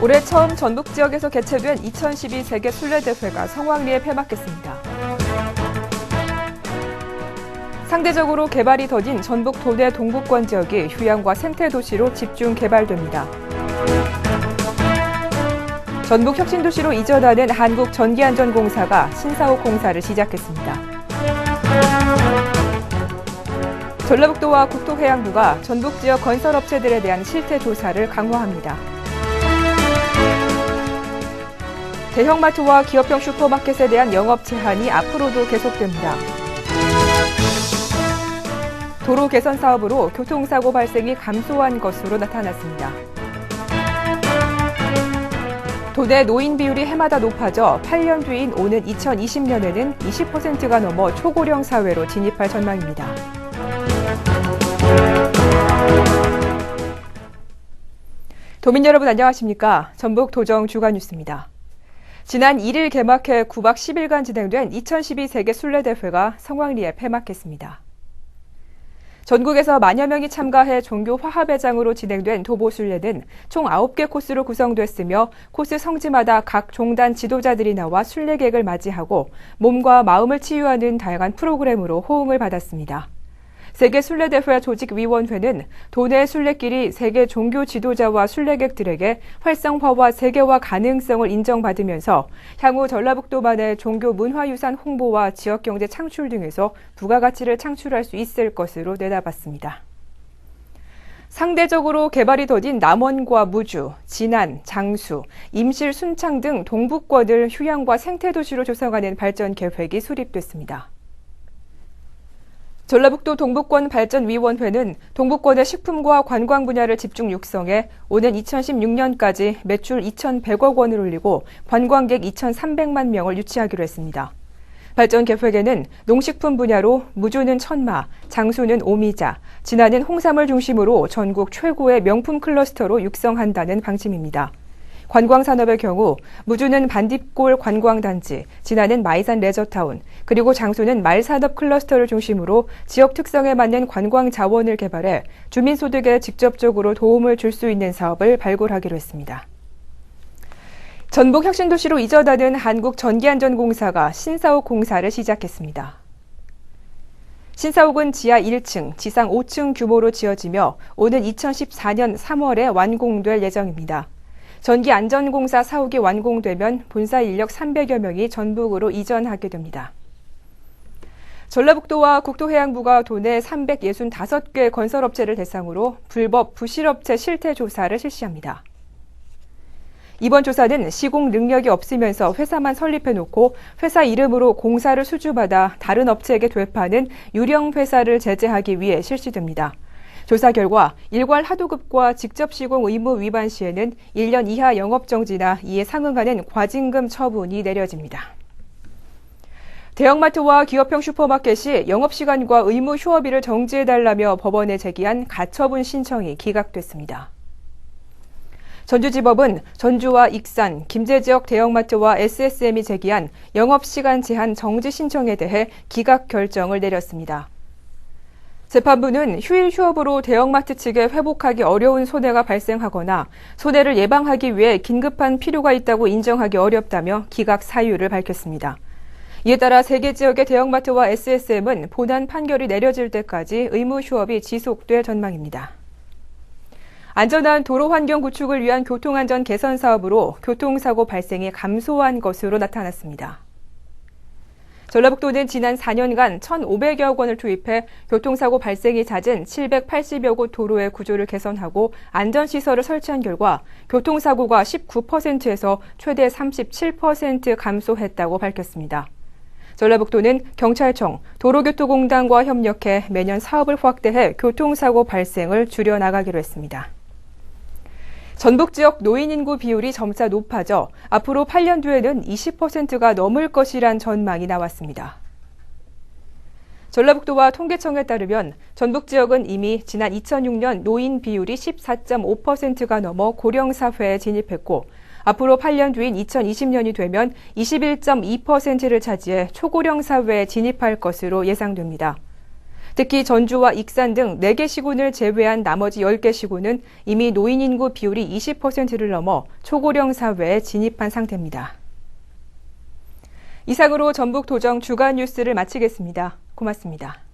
올해 처음 전북 지역에서 개최된 2012 세계 순례대회가 성황리에 폐막했습니다. 상대적으로 개발이 더딘 전북 도내 동북권 지역이 휴양과 생태도시로 집중 개발됩니다. 전북 혁신도시로 이전하는 한국전기안전공사가 신사옥 공사를 시작했습니다. 전라북도와 국토해양부가 전북 지역 건설업체들에 대한 실태 조사를 강화합니다. 대형마트와 기업형 슈퍼마켓에 대한 영업 제한이 앞으로도 계속됩니다. 도로 개선 사업으로 교통사고 발생이 감소한 것으로 나타났습니다. 도내 노인 비율이 해마다 높아져 8년 뒤인 오는 2020년에는 20%가 넘어 초고령 사회로 진입할 전망입니다. 도민 여러분 안녕하십니까? 전북 도정 주간 뉴스입니다. 지난 1일 개막해 9박 10일간 진행된 2012 세계 순례대회가 성황리에 폐막했습니다. 전국에서 만여 명이 참가해 종교 화합회장으로 진행된 도보순례는 총 9개 코스로 구성됐으며 코스 성지마다 각 종단 지도자들이 나와 순례객을 맞이하고 몸과 마음을 치유하는 다양한 프로그램으로 호응을 받았습니다. 세계 순례대회 조직위원회는 도내 순례길이 세계 종교 지도자와 순례객들에게 활성화와 세계화 가능성을 인정받으면서 향후 전라북도만의 종교 문화유산 홍보와 지역경제 창출 등에서 부가가치를 창출할 수 있을 것으로 내다봤습니다. 상대적으로 개발이 더딘 남원과 무주, 진안, 장수, 임실, 순창 등 동북권을 휴양과 생태도시로 조성하는 발전 계획이 수립됐습니다. 전라북도 동북권 발전위원회는 동북권의 식품과 관광 분야를 집중 육성해 오는 2016년까지 매출 2,100억 원을 올리고 관광객 2,300만 명을 유치하기로 했습니다. 발전 계획에는 농식품 분야로 무주는 천마, 장수는 오미자, 진안은 홍삼을 중심으로 전국 최고의 명품 클러스터로 육성한다는 방침입니다. 관광산업의 경우 무주는 반딧골 관광단지, 진안은 마이산 레저타운, 그리고 장수는 말산업 클러스터를 중심으로 지역 특성에 맞는 관광 자원을 개발해 주민소득에 직접적으로 도움을 줄 수 있는 사업을 발굴하기로 했습니다. 전북 혁신도시로 이전하는 한국전기안전공사가 신사옥 공사를 시작했습니다. 신사옥은 지하 1층, 지상 5층 규모로 지어지며 오는 2014년 3월에 완공될 예정입니다. 전기안전공사 사옥이 완공되면 본사 인력 300여 명이 전북으로 이전하게 됩니다. 전라북도와 국토해양부가 도내 365개 건설업체를 대상으로 불법 부실업체 실태 조사를 실시합니다. 이번 조사는 시공 능력이 없으면서 회사만 설립해놓고 회사 이름으로 공사를 수주받아 다른 업체에게 되파는 유령 회사를 제재하기 위해 실시됩니다. 조사 결과 일괄 하도급과 직접 시공 의무 위반 시에는 1년 이하 영업정지나 이에 상응하는 과징금 처분이 내려집니다. 대형마트와 기업형 슈퍼마켓이 영업시간과 의무 휴업일을 정지해달라며 법원에 제기한 가처분 신청이 기각됐습니다. 전주지법은 전주와 익산, 김제 지역 대형마트와 SSM이 제기한 영업시간 제한 정지 신청에 대해 기각 결정을 내렸습니다. 재판부는 휴일 휴업으로 대형마트 측에 회복하기 어려운 손해가 발생하거나 손해를 예방하기 위해 긴급한 필요가 있다고 인정하기 어렵다며 기각 사유를 밝혔습니다. 이에 따라 세 개 지역의 대형마트와 SSM은 본안 판결이 내려질 때까지 의무 휴업이 지속될 전망입니다. 안전한 도로 환경 구축을 위한 교통안전 개선 사업으로 교통사고 발생이 감소한 것으로 나타났습니다. 전라북도는 지난 4년간 1,500여 억 원을 투입해 교통사고 발생이 잦은 780여 곳 도로의 구조를 개선하고 안전시설을 설치한 결과 교통사고가 19%에서 최대 37% 감소했다고 밝혔습니다. 전라북도는 경찰청, 도로교통공단과 협력해 매년 사업을 확대해 교통사고 발생을 줄여나가기로 했습니다. 전북 지역 노인 인구 비율이 점차 높아져 앞으로 8년 뒤에는 20%가 넘을 것이란 전망이 나왔습니다. 전라북도와 통계청에 따르면 전북 지역은 이미 지난 2006년 노인 비율이 14.5%가 넘어 고령 사회에 진입했고 앞으로 8년 뒤인 2020년이 되면 21.2%를 차지해 초고령 사회에 진입할 것으로 예상됩니다. 특히 전주와 익산 등 4개 시군을 제외한 나머지 10개 시군은 이미 노인 인구 비율이 20%를 넘어 초고령 사회에 진입한 상태입니다. 이상으로 전북도정 주간 뉴스를 마치겠습니다. 고맙습니다.